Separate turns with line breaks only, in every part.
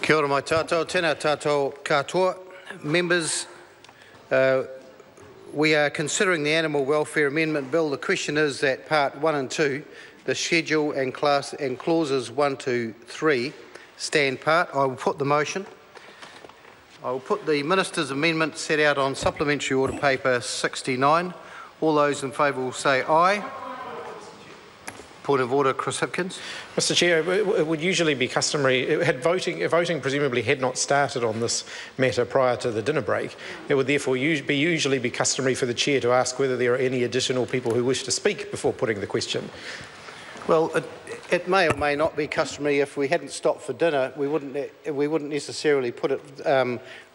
Kia ora mai tātou, tēnā tātou katoa. Members, we are considering the Animal Welfare Amendment Bill. The question is that Part 1 and 2, the schedule and clauses 1 to 3 stand part. I will put the motion. I will put the Minister's amendment set out on Supplementary Order Paper 69. All those in favour will say aye. Point of order, Chris Hipkins.
Mr Chair, it would usually be customary, voting presumably had not started on this matter prior to the dinner break. It would therefore usually be customary for the Chair to ask whether there are any additional people who wish to speak before putting the question.
Well, it may or may not be customary. If we hadn't stopped for dinner, we wouldn't necessarily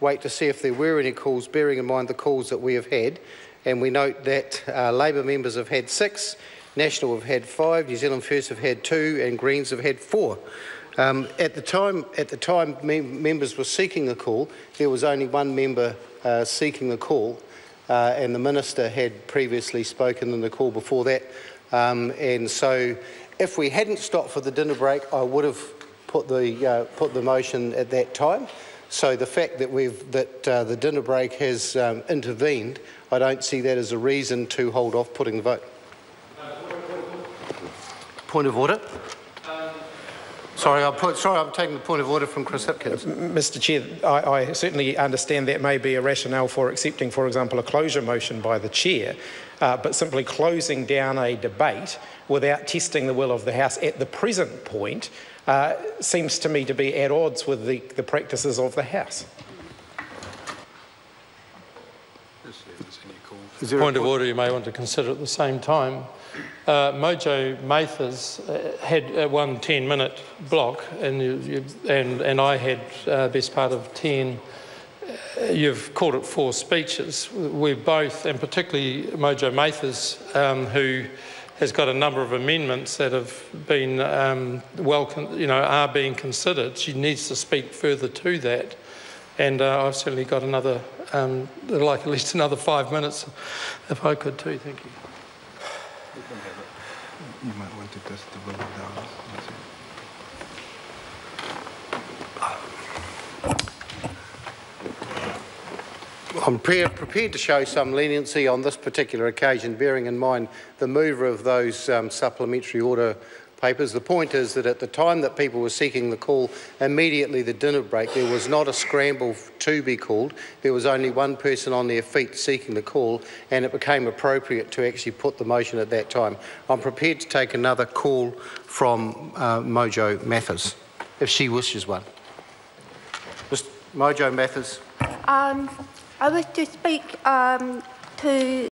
wait to see if there were any calls, bearing in mind the calls that we have had. And we note that Labour members have had 6, National have had 5, New Zealand First have had 2, and Greens have had 4. At the time members were seeking a call, there was only one member seeking the call, and the Minister had previously spoken in the call before that. And so, if we hadn't stopped for the dinner break, I would have put the motion at that time. So the fact that the dinner break has intervened, I don't see that as a reason to hold off putting the vote. Point of order. I'm taking the point of order from Chris Hipkins.
Mr Chair, I certainly understand that may be a rationale for accepting, for example, a closure motion by the Chair, but simply closing down a debate without testing the will of the House at the present point seems to me to be at odds with the practices of the House.
Point of order you may want to consider at the same time. Mojo Mathers had a 10-minute block, and I had best part of 10. You've called it 4 speeches. We've both, and particularly Mojo Mathers, who has got a number of amendments that have been are being considered. She needs to speak further to that, and I've certainly got another, at least another 5 minutes, if I could too. Thank you.
You might want to test the vote down.
I'm prepared to show some leniency on this particular occasion, bearing in mind the mover of those supplementary order papers. The point is that at the time that people were seeking the call, immediately the dinner break, there was not a scramble to be called. There was only one person on their feet seeking the call, and it became appropriate to actually put the motion at that time. I'm prepared to take another call from Mojo Mathers, if she wishes one. Mr. Mojo Mathers.
I wish to speak to